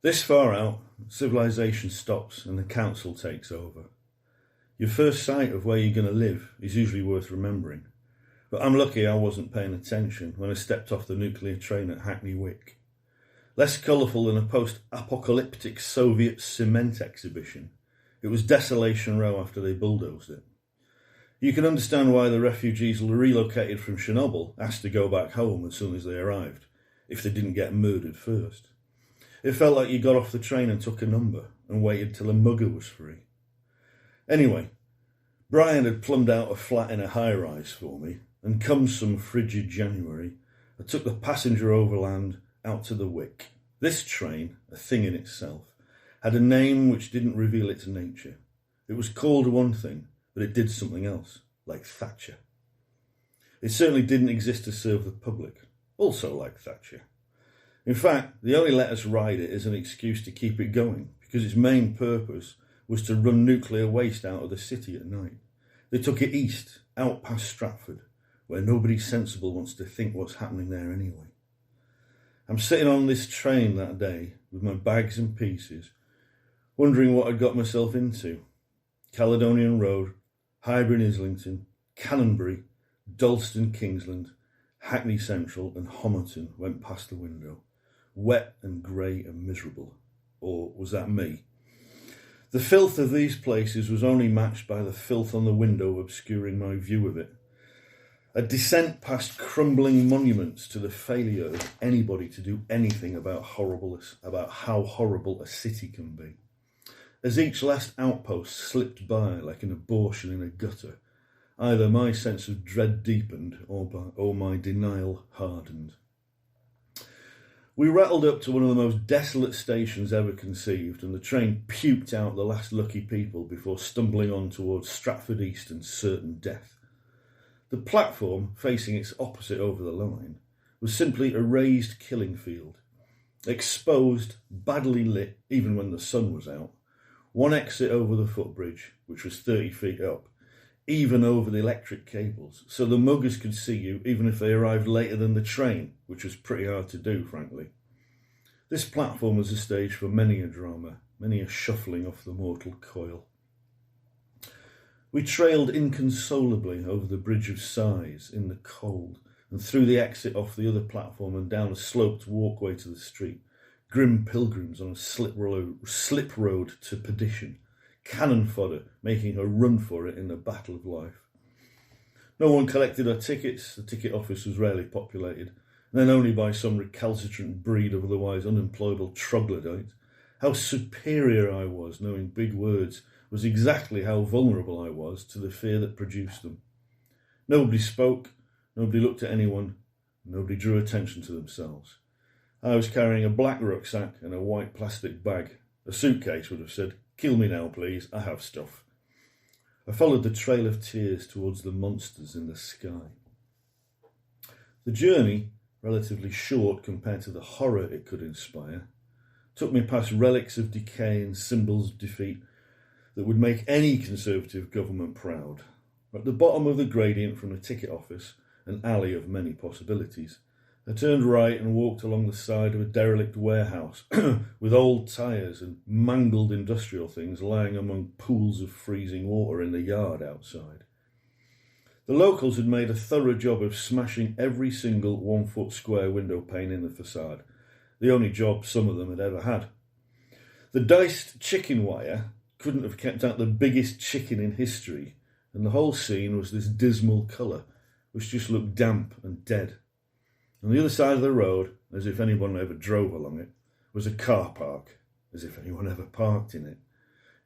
This far out, civilization stops and the council takes over. Your first sight of where you're going to live is usually worth remembering. But I'm lucky I wasn't paying attention when I stepped off the nuclear train at Hackney Wick. Less colourful than a post-apocalyptic Soviet cement exhibition, it was Desolation Row after they bulldozed it. You can understand why the refugees relocated from Chernobyl asked to go back home as soon as they arrived, if they didn't get murdered first. It felt like you got off the train and took a number and waited till a mugger was free. Anyway, Brian had plumbed out a flat in a high-rise for me, and come some frigid January, I took the passenger overland out to the Wick. This train, a thing in itself, had a name which didn't reveal its nature. It was called one thing, but it did something else, like Thatcher. It certainly didn't exist to serve the public, also like Thatcher. In fact, they only let us ride it as an excuse to keep it going, because its main purpose was to run nuclear waste out of the city at night. They took it east, out past Stratford, where nobody sensible wants to think what's happening there anyway. I'm sitting on this train that day with my bags and pieces, wondering what I'd got myself into. Caledonian Road, Highbury Islington, Canonbury, Dalston Kingsland, Hackney Central and Homerton went past the window, wet and grey and miserable. Or was that me? The filth of these places was only matched by the filth on the window obscuring my view of it. A descent past crumbling monuments to the failure of anybody to do anything about how horrible a city can be. As each last outpost slipped by like an abortion in a gutter, either my sense of dread deepened or my denial hardened. We rattled up to one of the most desolate stations ever conceived, and the train puked out the last lucky people before stumbling on towards Stratford East and certain death. The platform, facing its opposite over the line, was simply a raised killing field. Exposed, badly lit, even when the sun was out. One exit over the footbridge, which was 30 feet up, even over the electric cables, so the muggers could see you even if they arrived later than the train, which was pretty hard to do, frankly. This platform was a stage for many a drama, many a shuffling off the mortal coil. We trailed inconsolably over the Bridge of Sighs in the cold, and through the exit off the other platform and down a sloped walkway to the street, grim pilgrims on a slip road to perdition, cannon fodder making a run for it in the battle of life. No one collected our tickets, the ticket office was rarely populated, and then only by some recalcitrant breed of otherwise unemployable troglodytes. How superior I was, knowing big words, was exactly how vulnerable I was to the fear that produced them. Nobody spoke, nobody looked at anyone, nobody drew attention to themselves. I was carrying a black rucksack and a white plastic bag. A suitcase would have said, "Kill me now, please, I have stuff." I followed the trail of tears towards the monsters in the sky. The journey, relatively short compared to the horror it could inspire, took me past relics of decay and symbols of defeat that would make any Conservative government proud. At the bottom of the gradient from the ticket office, an alley of many possibilities, I turned right and walked along the side of a derelict warehouse with old tyres and mangled industrial things lying among pools of freezing water in the yard outside. The locals had made a thorough job of smashing every single 1 foot square window pane in the facade, the only job some of them had ever had. The diced chicken wire couldn't have kept out the biggest chicken in history, and the whole scene was this dismal colour, which just looked damp and dead. On the other side of the road, as if anyone ever drove along it, was a car park, as if anyone ever parked in it.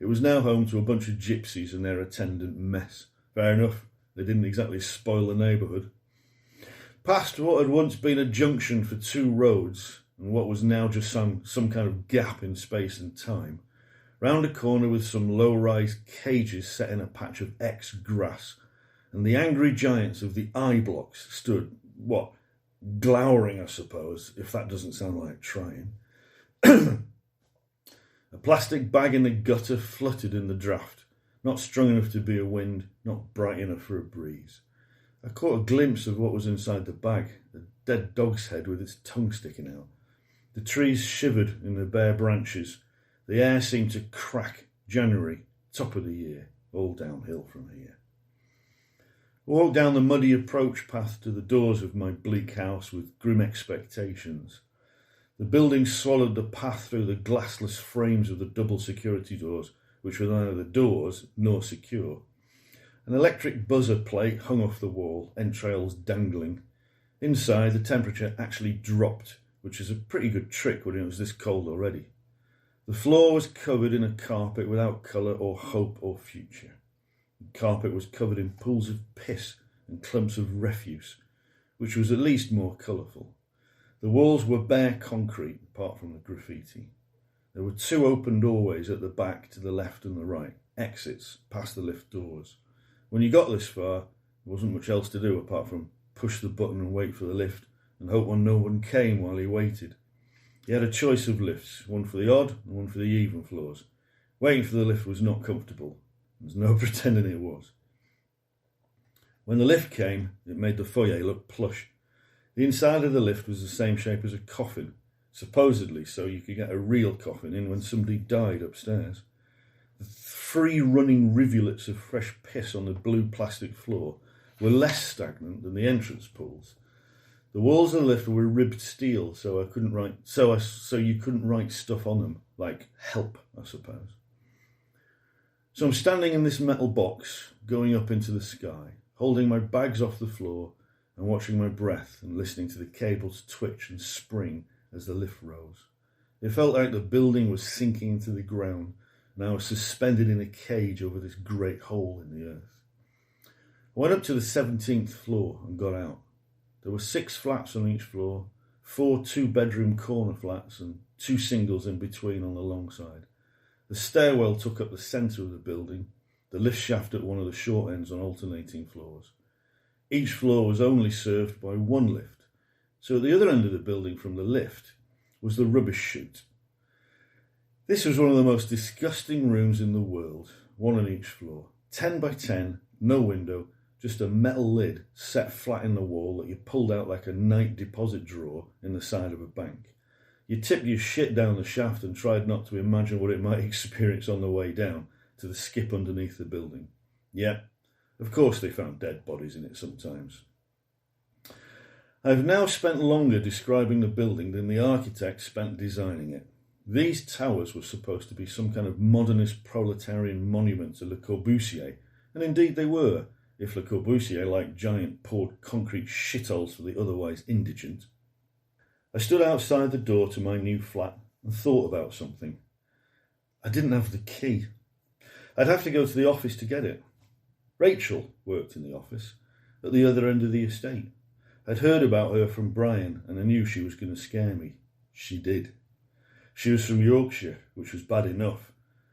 It was now home to a bunch of gypsies and their attendant mess. Fair enough, they didn't exactly spoil the neighbourhood. Past what had once been a junction for two roads, and what was now just some kind of gap in space and time, round a corner with some low-rise cages set in a patch of ex-grass, and the angry giants of the I-blocks stood, glowering, I suppose, if that doesn't sound like trying. A plastic bag in the gutter fluttered in the draught, not strong enough to be a wind, not bright enough for a breeze. I caught a glimpse of what was inside the bag, a dead dog's head with its tongue sticking out. The trees shivered in their bare branches. The air seemed to crack. January, top of the year, all downhill from here. I walked down the muddy approach path to the doors of my bleak house with grim expectations. The building swallowed the path through the glassless frames of the double security doors, which were neither doors nor secure. An electric buzzer plate hung off the wall, entrails dangling. Inside, the temperature actually dropped, which is a pretty good trick when it was this cold already. The floor was covered in a carpet without colour or hope or future. The carpet was covered in pools of piss and clumps of refuse, which was at least more colourful. The walls were bare concrete, apart from the graffiti. There were 2 open doorways at the back to the left and the right, exits past the lift doors. When you got this far, there wasn't much else to do apart from push the button and wait for the lift and hope no one came while he waited. He had a choice of lifts, one for the odd and one for the even floors. Waiting for the lift was not comfortable. There's no pretending it was. When the lift came, it made the foyer look plush. The inside of the lift was the same shape as a coffin, supposedly so you could get a real coffin in when somebody died upstairs. The 3 running rivulets of fresh piss on the blue plastic floor were less stagnant than the entrance pools. The walls of the lift were ribbed steel, so you couldn't write stuff on them, like help, I suppose. So I'm standing in this metal box, going up into the sky, holding my bags off the floor and watching my breath and listening to the cables twitch and spring as the lift rose. It felt like the building was sinking into the ground and I was suspended in a cage over this great hole in the earth. I went up to the 17th floor and got out. There were 6 flats on each floor, 4 2-bedroom corner flats and 2 singles in between on the long side. The stairwell took up the centre of the building, the lift shaft at one of the short ends on alternating floors. Each floor was only served by 1 lift, so at the other end of the building from the lift was the rubbish chute. This was one of the most disgusting rooms in the world, 1 on each floor. 10 by 10, no window, just a metal lid set flat in the wall that you pulled out like a night deposit drawer in the side of a bank. You tipped your shit down the shaft and tried not to imagine what it might experience on the way down to the skip underneath the building. Yeah, of course they found dead bodies in it sometimes. I've now spent longer describing the building than the architect spent designing it. These towers were supposed to be some kind of modernist proletarian monument to Le Corbusier, and indeed they were, if Le Corbusier liked giant poured concrete shitholes for the otherwise indigent. I stood outside the door to my new flat and thought about something. I didn't have the key. I'd have to go to the office to get it. Rachel worked in the office at the other end of the estate. I'd heard about her from Brian and I knew she was going to scare me. She did. She was from Yorkshire, which was bad enough,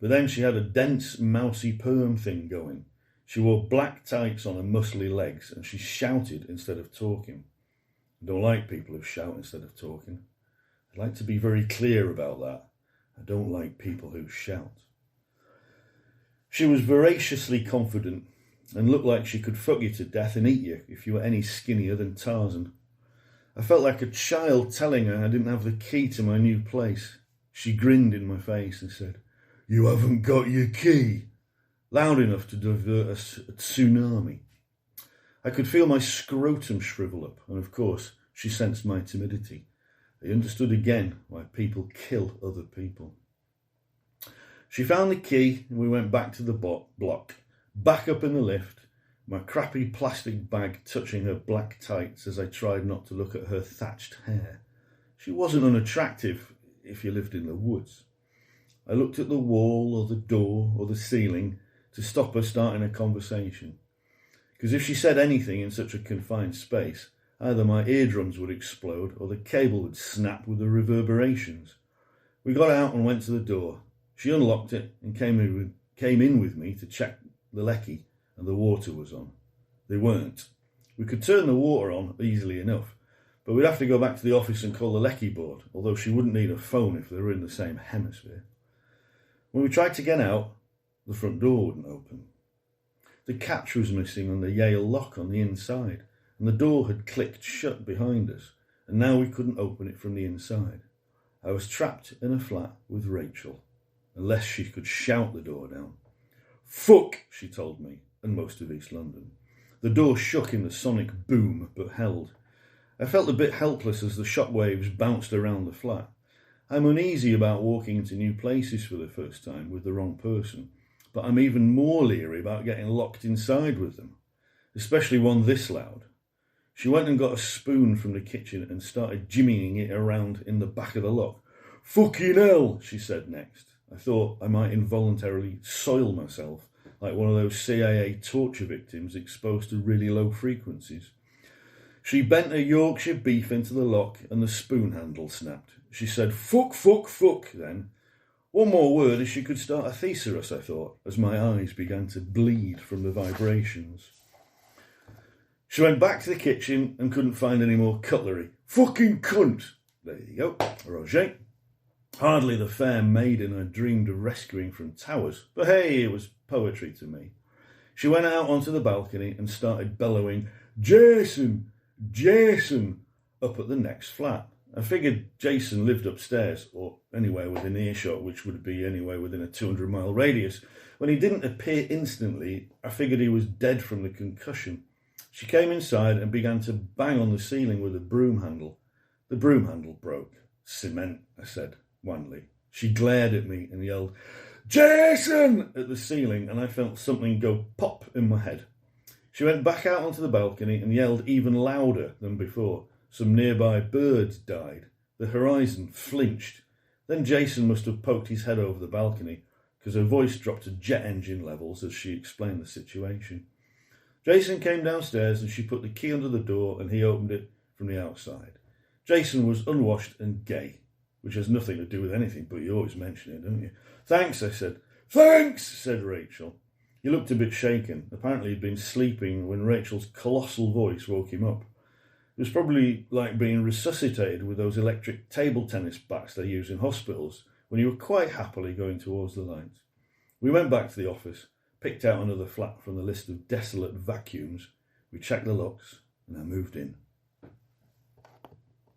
but then she had a dense, mousy perm thing going. She wore black tights on her muscly legs and she shouted instead of talking. I don't like people who shout instead of talking. I'd like to be very clear about that. I don't like people who shout. She was voraciously confident and looked like she could fuck you to death and eat you if you were any skinnier than Tarzan. I felt like a child telling her I didn't have the key to my new place. She grinned in my face and said, "You haven't got your key," loud enough to divert a tsunami. I could feel my scrotum shrivel up, and of course she sensed my timidity. I understood again why people kill other people. She found the key and we went back to the block, back up in the lift, my crappy plastic bag touching her black tights as I tried not to look at her thatched hair. She wasn't unattractive if you lived in the woods. I looked at the wall or the door or the ceiling to stop her starting a conversation. Because if she said anything in such a confined space, either my eardrums would explode or the cable would snap with the reverberations. We got out and went to the door. She unlocked it and came in with me to check the lecky and the water was on. They weren't. We could turn the water on easily enough, but we'd have to go back to the office and call the lecky board, although she wouldn't need a phone if they were in the same hemisphere. When we tried to get out, the front door wouldn't open. The catch was missing on the Yale lock on the inside, and the door had clicked shut behind us, and now we couldn't open it from the inside. I was trapped in a flat with Rachel, unless she could shout the door down. Fuck, she told me, and most of East London. The door shook in the sonic boom, but held. I felt a bit helpless as the shockwaves bounced around the flat. I'm uneasy about walking into new places for the first time with the wrong person, but I'm even more leery about getting locked inside with them, especially one this loud. She went and got a spoon from the kitchen and started jimmying it around in the back of the lock. Fucking hell, she said next. I thought I might involuntarily soil myself, like one of those CIA torture victims exposed to really low frequencies. She bent a Yorkshire beef into the lock and the spoon handle snapped. She said, fuck, fuck, fuck, then. One more word and she could start a thesaurus, I thought, as my eyes began to bleed from the vibrations. She went back to the kitchen and couldn't find any more cutlery. Fucking cunt! There you go, Roger. Hardly the fair maiden I dreamed of rescuing from towers, but hey, it was poetry to me. She went out onto the balcony and started bellowing, Jason! Jason! Up at the next flat. I figured Jason lived upstairs, or anywhere within earshot, which would be anywhere within a 200-mile radius. When he didn't appear instantly, I figured he was dead from the concussion. She came inside and began to bang on the ceiling with a broom handle. The broom handle broke. Cement, I said, wanly. She glared at me and yelled, Jason! At the ceiling, and I felt something go pop in my head. She went back out onto the balcony and yelled even louder than before. Some nearby birds died. The horizon flinched. Then Jason must have poked his head over the balcony, because her voice dropped to jet engine levels as she explained the situation. Jason came downstairs and she put the key under the door and he opened it from the outside. Jason was unwashed and gay, which has nothing to do with anything, but you always mention it, don't you? Thanks, I said. Thanks, said Rachel. He looked a bit shaken. Apparently he'd been sleeping when Rachel's colossal voice woke him up. It was probably like being resuscitated with those electric table tennis bats they use in hospitals when you were quite happily going towards the lights. We went back to the office, picked out another flat from the list of desolate vacuums. We checked the locks and I moved in.